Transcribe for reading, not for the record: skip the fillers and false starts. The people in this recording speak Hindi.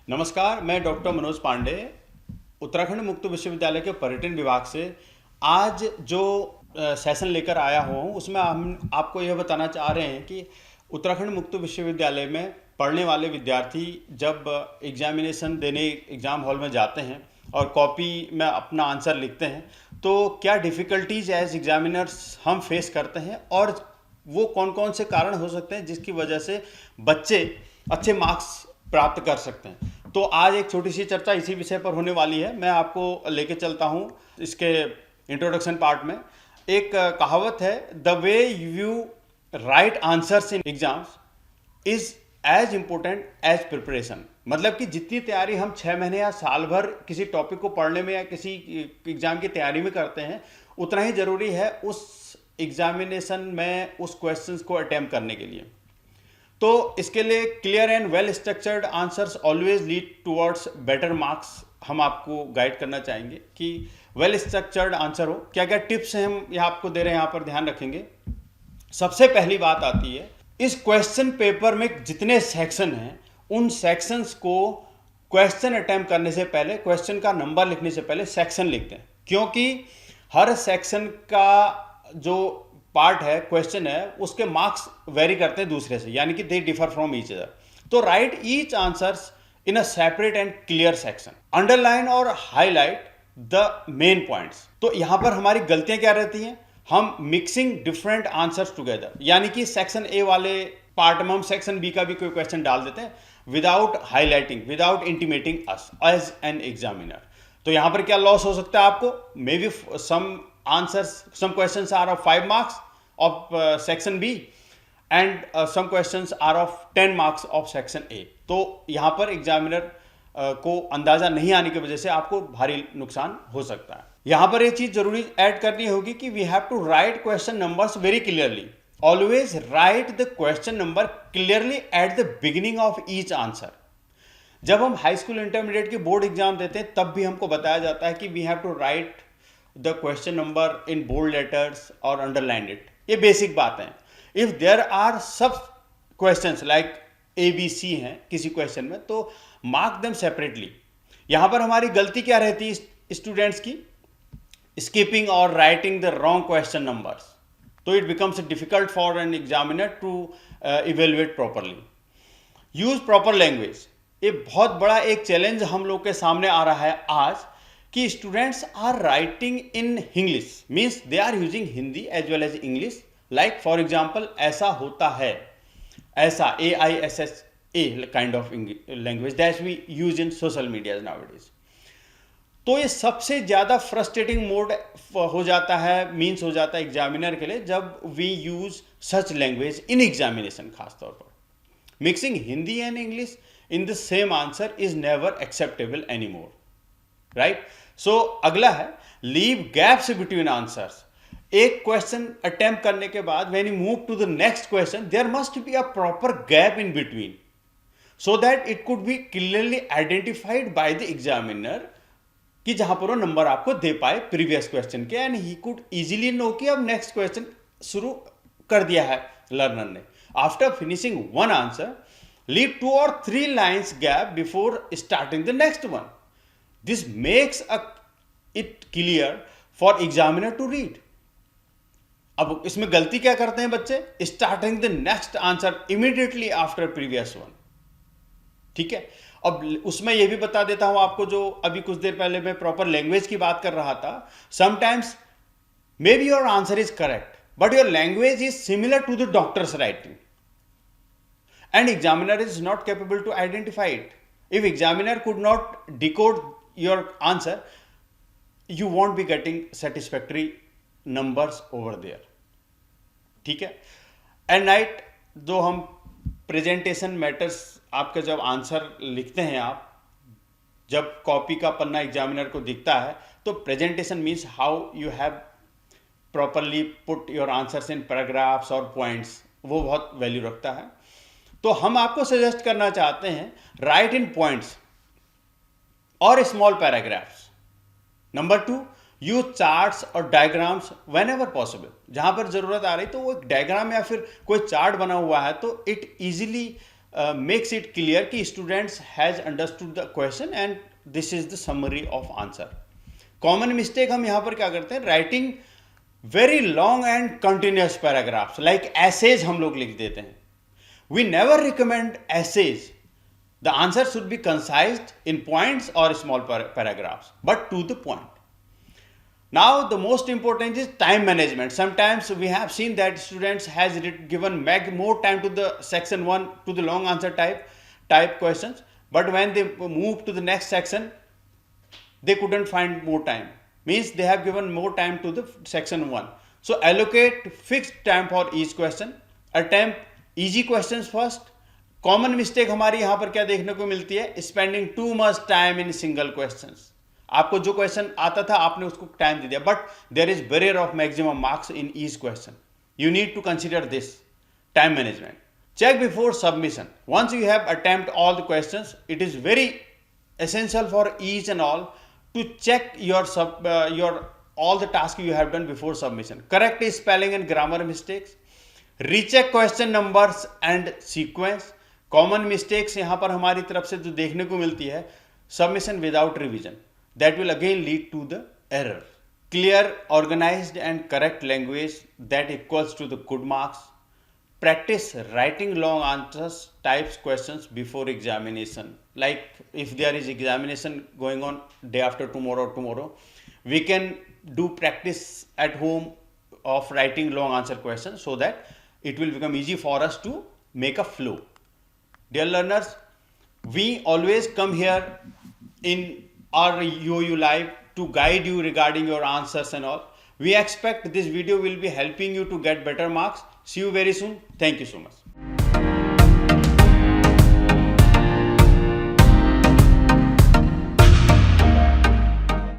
नमस्कार, मैं डॉक्टर मनोज पांडे उत्तराखंड मुक्त विश्वविद्यालय के पर्यटन विभाग से आज जो सेशन लेकर आया हुआ हूँ उसमें हम आपको यह बताना चाह रहे हैं कि उत्तराखंड मुक्त विश्वविद्यालय में पढ़ने वाले विद्यार्थी जब एग्जामिनेशन देने एग्ज़ाम हॉल में जाते हैं और कॉपी में अपना आंसर लिखते हैं तो क्या डिफ़िकल्टीज एज एग्जामिनर्स हम फेस करते हैं और वो कौन कौन से कारण हो सकते हैं जिसकी वजह से बच्चे अच्छे मार्क्स प्राप्त कर सकते हैं। तो आज एक छोटी सी चर्चा इसी विषय पर होने वाली है। मैं आपको लेके चलता हूँ इसके इंट्रोडक्शन पार्ट में। एक कहावत है, the way you write answers in exams is as important as preparation. मतलब कि जितनी तैयारी हम 6 महीने या साल भर किसी टॉपिक को पढ़ने में या किसी एग्जाम की तैयारी में करते हैं, उतना ही जरूरी है उस एग्जामिनेशन में उस क्वेश्चंस को अटेम्प्ट करने के लिए। तो इसके लिए clear and well structured answers always lead towards better marks हम आपको गाइड करना चाहेंगे कि वेल स्ट्रक्चर्ड आंसर हो। क्या क्या टिप्स हैं हम यहाँ आपको दे रहे हैं, यहाँ पर ध्यान रखेंगे। सबसे पहली बात आती है, इस क्वेश्चन पेपर में जितने सेक्शन हैं उन सेक्शंस को क्वेश्चन अटेम्प्ट करने से पहले, क्वेश्चन का नंबर लिखने से पहले सेक्शन लिखते हैं, क्योंकि हर सेक्शन का जो पार्ट है, क्वेश्चन है, उसके मार्क्स वेरी करते हैं दूसरे से, यानी कि they differ from each other. तो right each answers in a separate and clear section, underline और हाईलाइट द मेन पॉइंट्स। तो यहां पर हमारी गलतियां क्या रहती हैं, हम मिक्सिंग डिफरेंट आंसर्स टुगेदर, यानी कि सेक्शन ए वाले पार्ट में हम सेक्शन बी का भी कोई क्वेश्चन डाल देते हैं without highlighting, without intimating us as an examiner. तो यहां पर क्या लॉस हो सकता है आपको, maybe some answers, some questions are of 5 marks of section B and some questions are of 10 marks of section A। तो यहाँ पर एग्जामिनर को अंदाजा नहीं आने की वजह से आपको भारी नुकसान हो सकता है। यहाँ पर एक चीज जरूरी ऐड करनी होगी कि we have to write question numbers very clearly. Always write the question number clearly at the beginning of each answer. जब हम हाई स्कूल इंटरमीडिएट के बोर्ड एग्जाम देते हैं तब भी हमको बताया जाता है कि we have to write the question number in bold letters or underline it। ये बेसिक बात है। if there are सब questions like A B C हैं किसी क्वेश्चन में तो mark them separately। यहाँ पर हमारी गलती क्या रहती है स्टूडेंट्स की, skipping or writing the wrong question numbers। तो it becomes difficult for an examiner to evaluate properly। use proper language, ये बहुत बड़ा एक चैलेंज हम लोग के सामने आ रहा है आज कि students are writing in English, means they are using Hindi as well as English. Like for example ऐसा होता है, ऐसा AISSA kind of language that we use in social media nowadays. तो ये सबसे ज़्यादा फ्रस्ट्रेटिंग मोड हो जाता है, मीन्स हो जाता है एग्जामिनर के लिए जब we use such language in examination. खासतौर पर mixing Hindi and English in the same answer is never acceptable any more, right. So अगला है लीव गैप्स बिटवीन आंसर्स। एक क्वेश्चन अटेम्प्ट करने के बाद when you move to the next question there must be a proper gap in between so that it could be clearly identified by the examiner कि जहां पर वो नंबर आपको दे पाए प्रीवियस क्वेश्चन के, and he could easily know कि अब नेक्स्ट क्वेश्चन शुरू कर दिया है लर्नर ने। After finishing one answer leave 2 or 3 lines gap before starting the next one। This makes it clear for examiner to read। अब इसमें गलती क्या करते हैं बच्चे, starting the next answer immediately after previous one. ठीक है, अब उसमें यह भी बता देता हूं आपको, जो अभी कुछ देर पहले मैं प्रॉपर लैंग्वेज की बात कर रहा था। Sometimes maybe your answer is correct but your language is similar to the doctor's writing and examiner is not capable to identify it. If examiner could not decode your answer you won't be getting satisfactory numbers over there। ठीक है, एट नाइट जो हम प्रेजेंटेशन मैटर्स, आपका जब आंसर लिखते हैं आप, जब कॉपी का पन्ना एग्जामिनर को दिखता है तो presentation means how you have properly put your answers in paragraphs और पॉइंट्स, वो बहुत वैल्यू रखता है। तो हम आपको सजेस्ट करना चाहते हैं राइट इन पॉइंट्स और small paragraphs. Number 2, use charts और डायग्राम्स वेन एवर पॉसिबल। जहां पर जरूरत आ रही तो वो एक डायग्राम या फिर कोई चार्ट बना हुआ है तो it easily makes it clear कि students has understood the question and this is the summary of answer. Common mistake हम यहाँ पर क्या करते हैं, writing very long and continuous paragraphs like essays हम लोग लिख देते हैं. We never recommend essays. The answer should be concise in points or small paragraphs, but to the point. Now the most important is time management. Sometimes we have seen that students has given more time to the section 1 to the long answer type questions, but when they move to the next section they couldn't find more time, means they have given more time to the section 1. So allocate fixed time for each question, attempt easy questions first. Common mistake हमारी यहाँ पर क्या देखने को मिलती है, spending too much time in single questions. आपको जो क्वेश्चन आता था आपने उसको टाइम दे दिया, but there is barrier of maximum marks in each question. You need to consider this time management. Check before submission. Once you have attempt all the questions, it is very essential for each and all to check your all the tasks you have done before submission. Correct spelling and grammar mistakes. Recheck question numbers and sequence. Common mistakes यहाँ पर हमारी तरफ से जो देखने को मिलती है, submission without revision. That will again lead to the error. Clear, organized and correct language that equals to the good marks. Practice writing long answers types questions before examination. Like if there is examination going on day after tomorrow, we can do practice at home of writing long answer questions so that it will become easy for us to make a flow. Dear learners, we always come here in our UOU Live to guide you regarding your answers and all. We expect this video will be helping you to get better marks. See you very soon. Thank you so much.